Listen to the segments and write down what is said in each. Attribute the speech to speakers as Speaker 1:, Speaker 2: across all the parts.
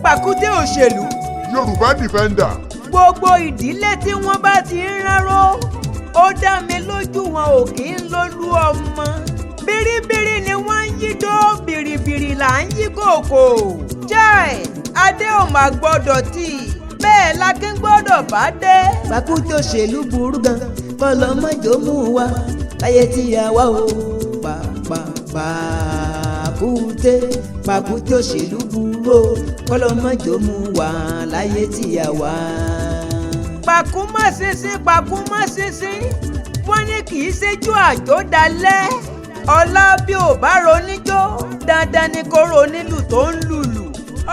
Speaker 1: Pàkúté òṣèlú.
Speaker 2: Yorùbá Defender.
Speaker 1: Gbogbo ìdílé tí wọ́n bá ti ń rárò ó dá mi lójú wọn ò kí ń lólú ọmọ. Bìrìbìrì ni wọ́n ń yídó, bìrìbìrì là ń yí kòkò. Chai adé ò má gbọ́dọ̀ tì bẹ́ẹ̀ lákín gbọ́dọ̀ bá dé.
Speaker 3: Pàkúté òṣèlú burú gan kọlọmọjò mú wa láyé tí a wá o. Pàkúté òṣèlú burú o kọlọmọjò mú wa láyé tí a wá.
Speaker 1: Pàkú má ṣinṣin wọ́n ní kì í ṣẹ́jú àjò dalẹ̀. Ọlá bí ò bá roníjó dandan ni kó ronílù tó ń lùlù.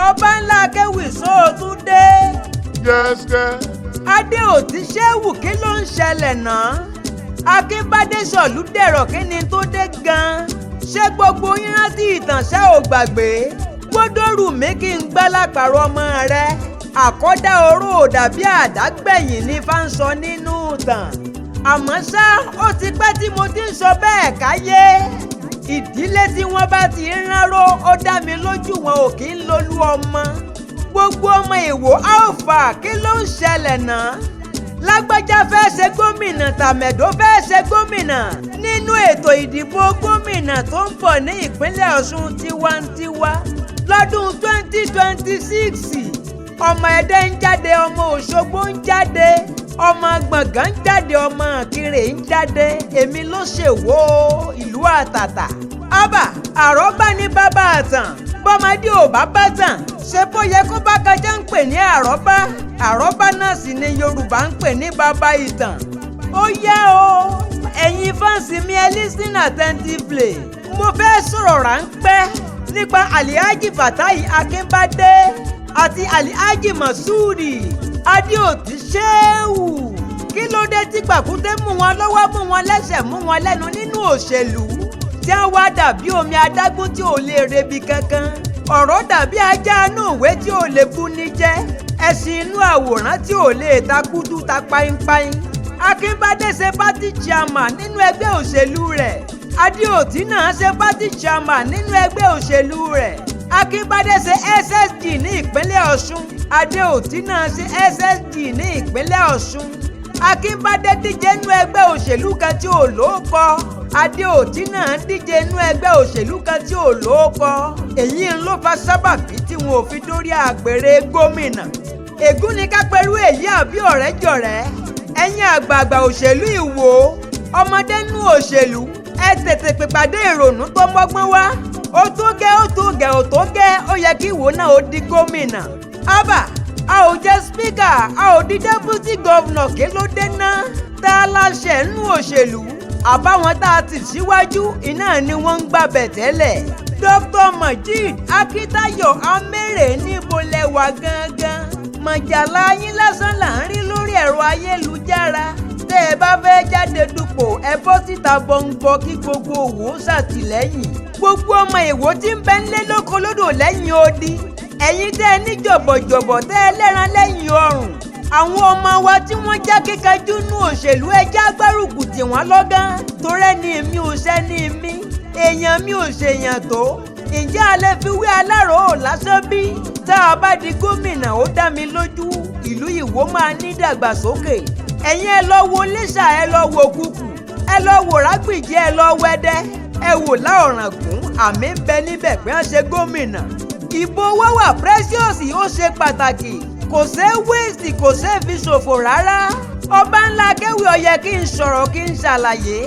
Speaker 1: Ọba ńlá akéwì sóòtún dé.
Speaker 2: Yẹ́sẹ̀.
Speaker 1: Adé ò ti ṣéwù kí ló ń ṣẹlẹ̀ náà. Akínbádé sọ̀lú dẹ̀rọ̀ kí ni tó dé gan-an. Ṣé gbogbo yín rántí ìtànṣẹ́ ò gbàgbé? Gbódòrú mi kí n gbá lápàrọ̀ ọmọ rẹ. Àkọ́dá oró ò dàbí àdágbẹ̀yìn ní fáńsọ nínú ìtàn. Àmọ́ ṣá ó ti pẹ́ tí mo ti ń sọ bẹ́ẹ̀ káyé. Ìdílé tí wọ́n bá ti ń rárò ó dá mi lójú wọn ò kí ń lólú ọmọ. Gbogbo ọmọ Ìwó alfa kí ló ń ṣẹlẹ̀ náà? Lágbájá fẹ́ ṣe gómìnà tàmẹ̀dó fẹ́ ṣe gómìnà nínú ètò ìdìbò gómìnà tó ń bọ̀ ní ìpínlẹ̀ Ọ̀ṣun tiwantiwa lọ́dún 2026. Ọmọ Ẹdẹ ń jáde, ọmọ Òṣogbo ń jáde, ọmọ Gbọ̀ngàn ń jáde, ọmọ Ìkirè ń jáde. Èmi ló ṣèwò ìlú àtàtà. Ábà àrọ́bá ní bàbá àtàn. Bọ́mọdé ò bá bá tàn ṣe bó yẹ kó bá kájá ń pè ní àrọ́bá. Àrọ́bá náà sì ni Yorùbá ń pè ní bàbá ìtàn. Ó yá o ẹ̀yin fáǹsì mi ẹ listen attentively. Mo fẹ́ sọ̀rọ̀ ráńpẹ́ nípa Alhaji Fatai Akínbádé àti Alhaji Masudi Adéòtí Ṣéwù. Kí ló dé tí Pàkúté mú wọn lọ́wọ́ mú wọn lẹ́sẹ̀ mú wọn lẹ́nu nínú òṣèlú? Tí a wá dàbí omi adágún tí ò lè rebi kankan. Ọ̀rọ̀ dàbí ajá inú ìwé tí ò lè buni jẹ́. Ẹṣin inú àwòrán tí ò lè ta kúdú ta páínpáín. Akínbádé ṣe pátì chairman nínú ẹgbẹ́ òṣèlú rẹ̀. Adéòtí náà ṣe pátì chairman nínú ẹgbẹ́ òṣèlú rẹ̀. Akínbádé ṣe SSG ní ìpínlẹ̀ Ọ̀ṣun. Adéòtí náà ṣe SSG ní ìpínlẹ̀ Ọ̀ṣun. Akínbádé díje nínú ẹgbẹ́ òṣèlú kan tí ò lóókọ. Adéòtí náà díje nínú ẹgbẹ́ òṣèlú kan tí ò lóókọ. Èyí ń ló fa sábàbí tí wọn ò fi dórí àpèrè gómìnà. Ègún ni ká pẹ̀lú èyí àbí ọ̀rẹ́ jọ̀rẹ́. Ẹ̀yin àgbààgbà òṣèlú Ìwó, ọmọdé nínú òṣèlú, ẹ tètè pèpàdé ìrònú tó mọ́gbọ́n wá. Ó tó gẹ́ ó yẹ kí Ìwó náà ó di gómìnà. Ábà a ò jẹ́ spíkà, a ò di dẹ́pútì gọ́vnọ̀ kí ló dé náà? Tá a láṣẹ nínú òṣèlú àbáwọn tá a ti síwájú iná ni wọ́n ń gbàbẹ̀ tẹ́lẹ̀. Dr. Majid Akíntayọ̀ Amẹ́rẹ̀ níbo lẹ́wà gangan? Mọ̀jàlá yín lásán là ń rí lórí ẹ̀rọ ayélujára. Tẹ́ ẹ bá fẹ́ jáde dupò ẹ bọ́ síta bọ́ńbọ́ kí gbogbo Ìwó ṣàtìlẹ́yìn. Gbogbo ọmọ Ìwó tí ń bẹ ńlé lóko lódò lẹ́yìn odi. Ẹ̀yin tẹ́ ẹ ní jọ̀bọ̀jọ̀bọ̀ tẹ́ ẹ lẹ́ran lẹ́yìn ọrùn. Àwọn ọmọ wa tí wọ́n já kíkanjú nú òṣèlú ẹjẹ́ agbárùkù tì wọ́n lọ́gán. Torẹ́ ni mi ò sẹ́ni mi, èèyàn mi ò ṣèyàn tó. Ǹjẹ́ a lè fi wé aláròó lásán bí? Tá a bá di gómìnà ó dá mi lójú ìlú Ìwó máa ní ìdàgbàsókè. Ẹ̀yin ẹ lọ wo Iléṣà, ẹ lọ wo Kúkù, ẹ lọ wo Rágbìjí, ẹ lọ wẹ́dẹ́, ẹ wò Láọ̀ràngún, àmì ń bẹ níbẹ̀ pé wọ́n ṣe gómìnà. Ìbò wọ́wà precious ó ṣe pàtàkì. Kò ṣeé wéèsì, kò ṣeé fi ṣòfò rárá. Ọba ńlá akéwì ó yẹ kí n sọ̀rọ̀ kí n ṣàlàyé.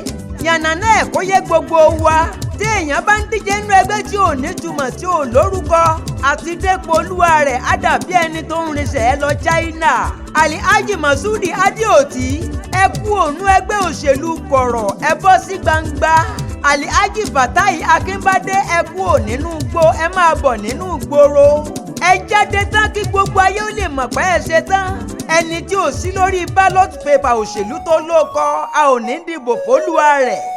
Speaker 1: Yànnàná ẹ̀ kó yé gbogbo wa. Tí èèyàn bá ń díje nínú ẹgbẹ́ tí ò nítumọ̀ tí ò lórúkọ àti dépò olúwa rẹ̀ á dàbí ẹni tó ń rinṣẹ́ ẹ lọ China. Alhaji Masudi Adéòtí ẹ kú ònú ẹgbẹ́ òṣèlú kọ̀rọ̀ ẹ bọ́ sí gbangba. Alhaji Fatai Akínbádé ẹ kú ò nínú igbó ẹ máa bọ̀ nínú ìgboro. Ẹ jáde tán kí gbogbo ayé ó lè mọ̀ pé ẹ ṣe tán. Ẹni tí ò sí lórí ballot paper òṣèlú tó lóko a ò ní dìbò fólúwa rẹ̀.